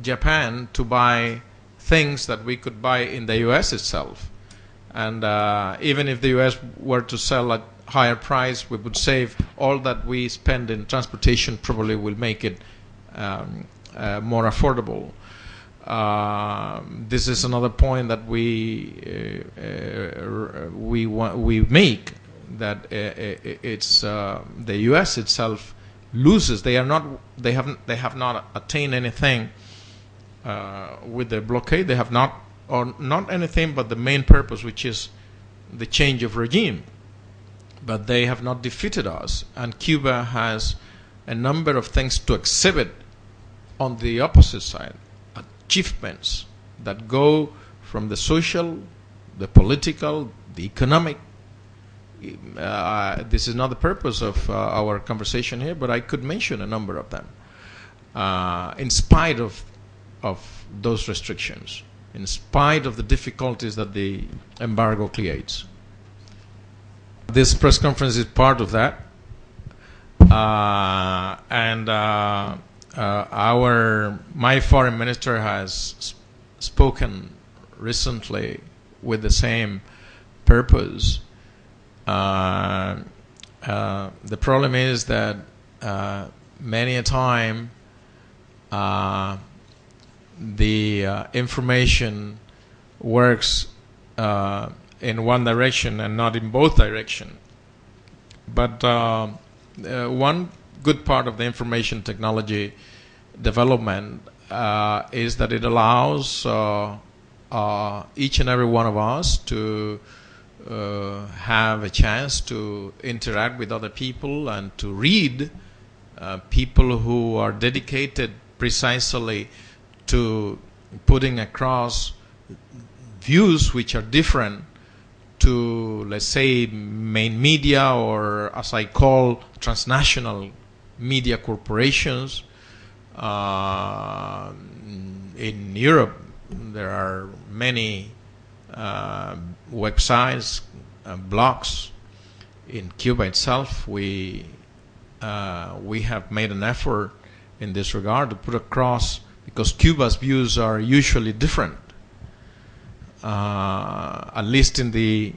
Japan to buy things that we could buy in the U.S. itself. And even if the U.S. were to sell at higher price, we would save all that we spend in transportation. Probably will make it more affordable. This is another point that we make, that it's the U.S. itself loses. They have not attained anything with the blockade. They have not anything but the main purpose, which is the change of regime. But they have not defeated us, and Cuba has a number of things to exhibit on the opposite side, achievements that go from the social, the political, the economic. This is not the purpose of our conversation here, but I could mention a number of them. In spite of those restrictions, in spite of the difficulties that the embargo creates. This press conference is part of that. My foreign minister has spoken recently with the same purpose. The problem is that many a time the information works in one direction and not in both directions. But one good part of the information technology development is that it allows each and every one of us to have a chance to interact with other people and to read people who are dedicated precisely to putting across views which are different to, let's say, main media, or as I call, transnational media corporations. In Europe, there are many websites, blogs. In Cuba itself, we have made an effort in this regard to put across, because Cuba's views are usually different, at least in the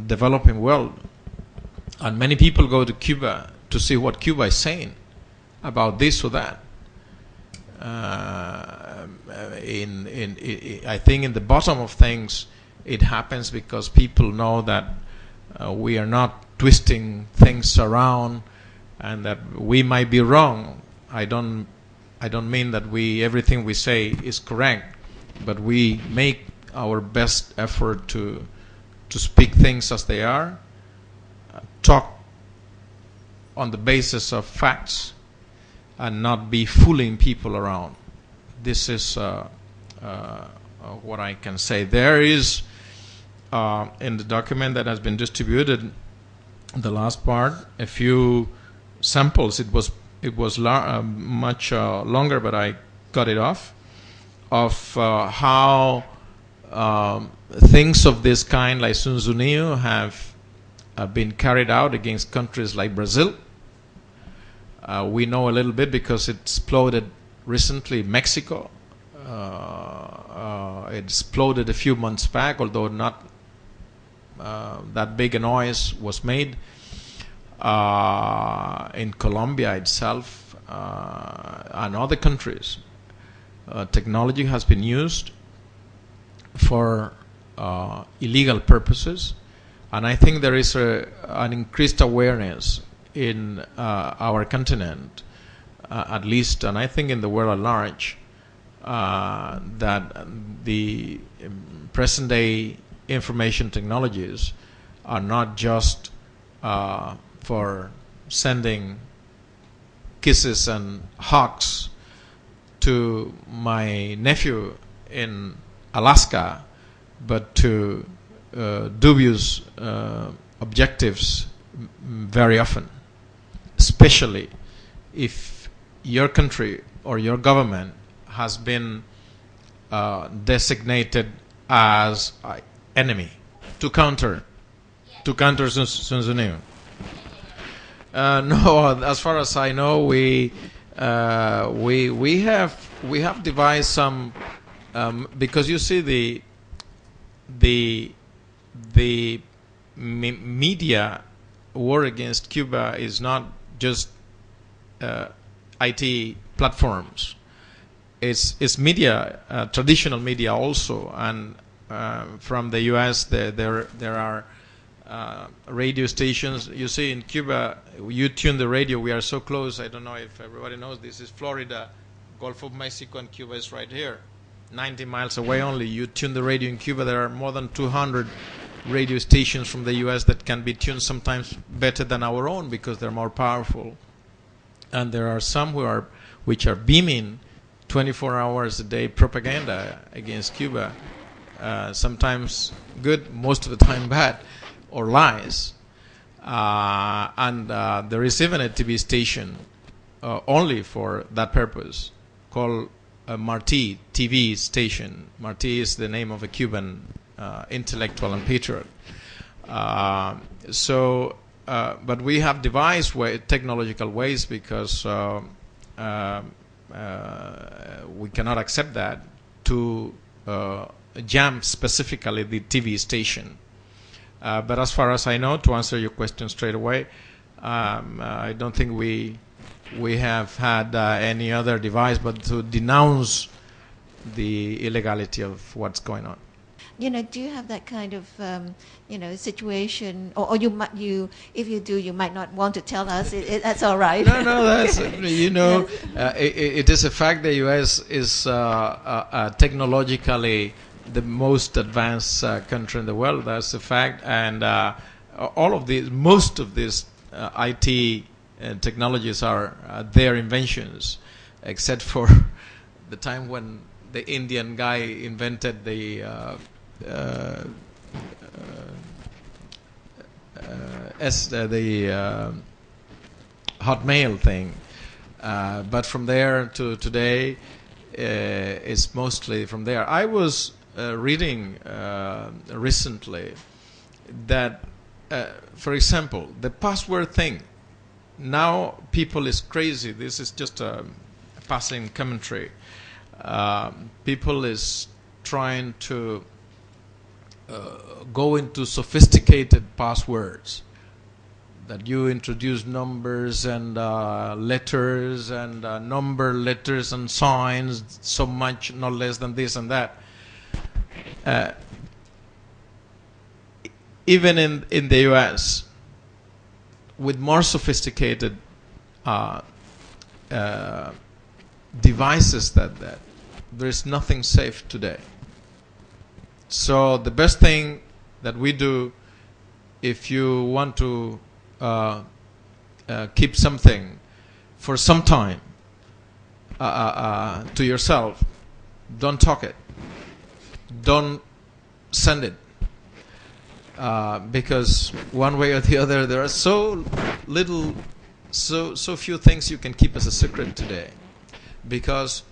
developing world. And many people go to Cuba to see what Cuba is saying about this or that. I think in the bottom of things, it happens because people know that we are not twisting things around, and that we might be wrong. I don't mean that everything we say is correct, but we make our best effort to speak things as they are, talk on the basis of facts, and not be fooling people around. This is what I can say. There is in the document that has been distributed, the last part, a few samples. It was much longer, but I cut it off, of how things of this kind, like Sunzuniu, have been carried out against countries like Brazil. We know a little bit because it exploded recently in Mexico. It exploded a few months back, although not that big a noise was made. In Colombia itself and other countries, technology has been used for illegal purposes, and I think there is an increased awareness in our continent, at least, and I think in the world at large, that the present day information technologies are not just for sending kisses and hugs to my nephew in Alaska, but to dubious objectives very often, especially if your country or your government has been designated as enemy to counter Sun Tzu. No, as far as I know, we we have devised some because you see the media war against Cuba is not just IT platforms. It's media, traditional media also, and from the U.S. there are radio stations. You see, in Cuba, you tune the radio. We are so close. I don't know if everybody knows. This is Florida, Gulf of Mexico, and Cuba is right here, 90 miles away only. You tune the radio in Cuba. There are more than 200 radio stations from the U.S. that can be tuned sometimes better than our own because they're more powerful. And there are some which are beaming 24 hours a day propaganda against Cuba. Sometimes good, most of the time bad, or lies. And there is even a TV station only for that purpose called Martí TV station. Martí is the name of a Cuban intellectual and patriot. But we have devised technological ways because we cannot accept that to jam specifically the TV station. But as far as I know, to answer your question straight away, I don't think we have had any other device but to denounce the illegality of what's going on. Do you have that kind of, situation, or if you do, you might not want to tell us. That's all right. No, that's it is a fact the U.S. is technologically the most advanced country in the world. That's a fact, and most of these IT technologies are their inventions, except for the time when the Indian guy invented the Hotmail thing, but from there to today, it's mostly from there. I was reading recently that, for example, the password thing. Now people is crazy. This is just a passing commentary. People is trying to go into sophisticated passwords, that you introduce numbers and letters and number letters and signs, so much, not less than this and that. Even in the US, with more sophisticated devices that there is nothing safe today. So the best thing that we do, if you want to keep something for some time to yourself, don't talk it, don't send it, because one way or the other there are so few things you can keep as a secret today, because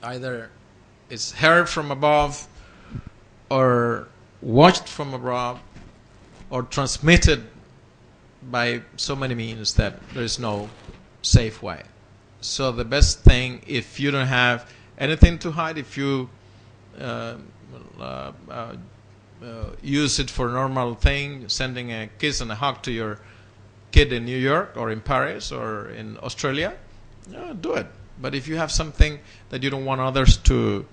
either it's heard from above or watched from above or transmitted by so many means that there is no safe way. So the best thing, if you don't have anything to hide, if you use it for normal thing, sending a kiss and a hug to your kid in New York or in Paris or in Australia, do it. But if you have something that you don't want others to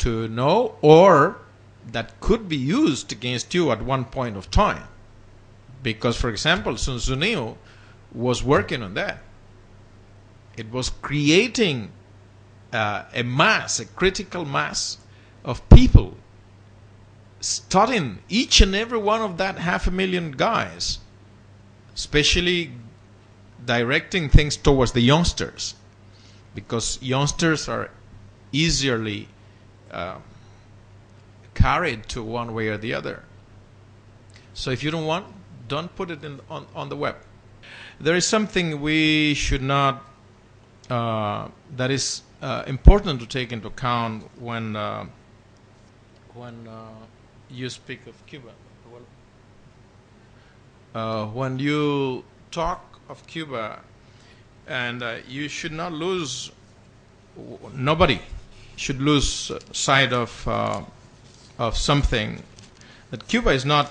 know, or that could be used against you at one point of time, because, for example, Sun Tzu was working on that. It was creating a critical mass of people, studying each and every one of that 500,000 guys, especially directing things towards the youngsters, because youngsters are easily carried to one way or the other. So if you don't want, don't put it on the web. There is something we should not, that is important to take into account when you speak of Cuba. When you talk of Cuba, And you should not lose, nobody should lose sight of something, that Cuba is not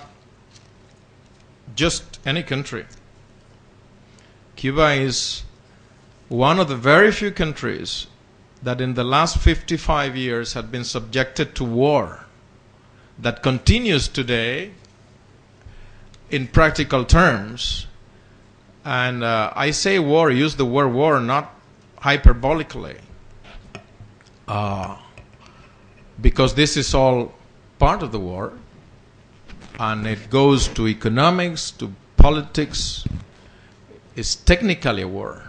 just any country. Cuba is one of the very few countries that in the last 55 years had been subjected to war that continues today in practical terms. And I say war, use the word war not hyperbolically, because this is all part of the war, and it goes to economics, to politics. It's technically a war.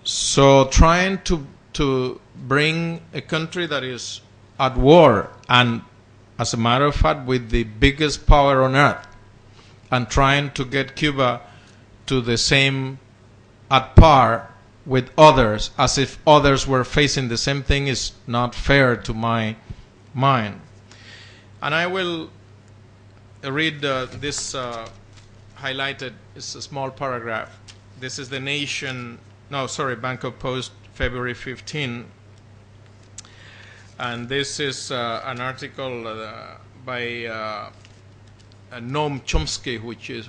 So trying to bring a country that is at war, and as a matter of fact with the biggest power on earth, and trying to get Cuba to the same, at par with others, as if others were facing the same thing, is not fair to my mind. And I will read this highlighted. It's a small paragraph. This is the Nation, Bangkok Post, February 15. And this is an article by Noam Chomsky,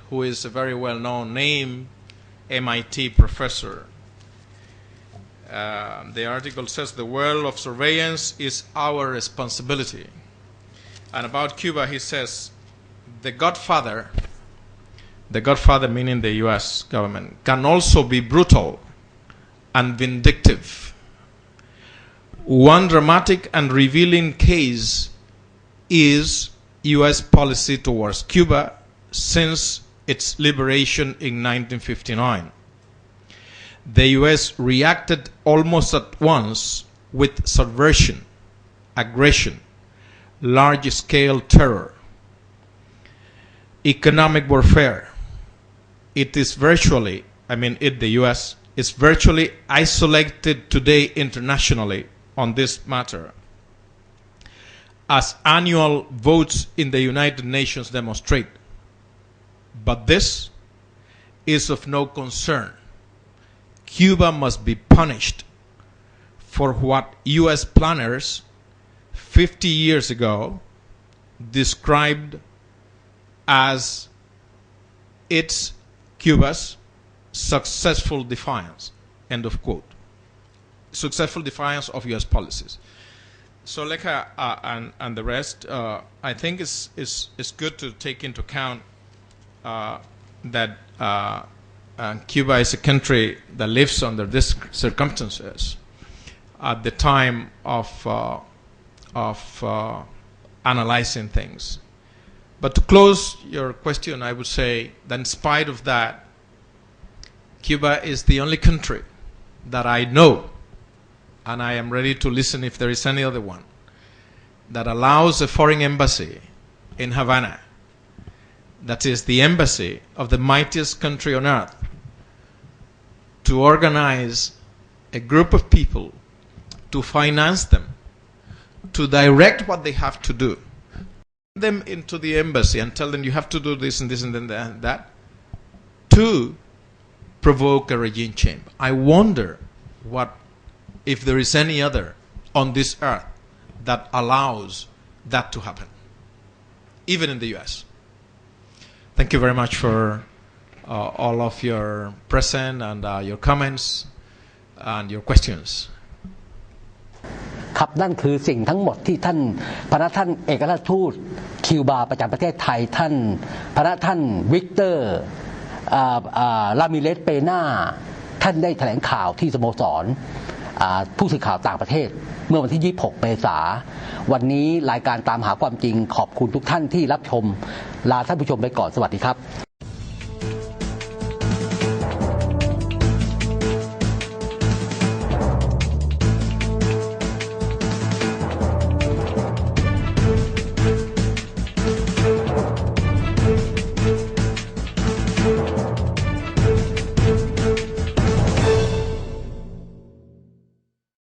who is a very well-known name, MIT professor. The article says, "The world of surveillance is our responsibility." And about Cuba, he says, the Godfather meaning the U.S. government, can also be brutal and vindictive. One dramatic and revealing case is U.S. policy towards Cuba since its liberation in 1959. The U.S. reacted almost at once with subversion, aggression, large-scale terror, economic warfare. It is virtually, the U.S. is virtually isolated today internationally on this matter, as annual votes in the United Nations demonstrate. But this is of no concern. Cuba must be punished for what U.S. planners 50 years ago described as Cuba's successful defiance, end of quote. Successful defiance of U.S. policies. So Lekha and the rest, I think it's good to take into account that Cuba is a country that lives under these circumstances at the time of analyzing things. But to close your question, I would say that in spite of that, Cuba is the only country that I know, and I am ready to listen if there is any other one, that allows a foreign embassy in Havana, that is the embassy of the mightiest country on earth, to organize a group of people, to finance them, to direct what they have to do, them into the embassy and tell them you have to do this and this and then that, to provoke a regime change. I wonder if there is any other on this earth that allows that to happen, even in the US. Thank you very much for all of your present and your comments and your questions. ครับนั่นคือสิ่งทั้งหมดที่พระท่านเอกอัครราชทูตคิวบาประจำประเทศไทยพระท่านวิกเตอร์รามิเรสเปน่าท่านได้แถลงข่าวที่สโมสรผู้สื่อข่าวต่างประเทศเมื่อวันที่26 เมษายนวันนี้รายการตามหาความจริงขอบคุณทุกท่านที่รับชมลาท่านผู้ชมไปก่อนสวัสดีครับ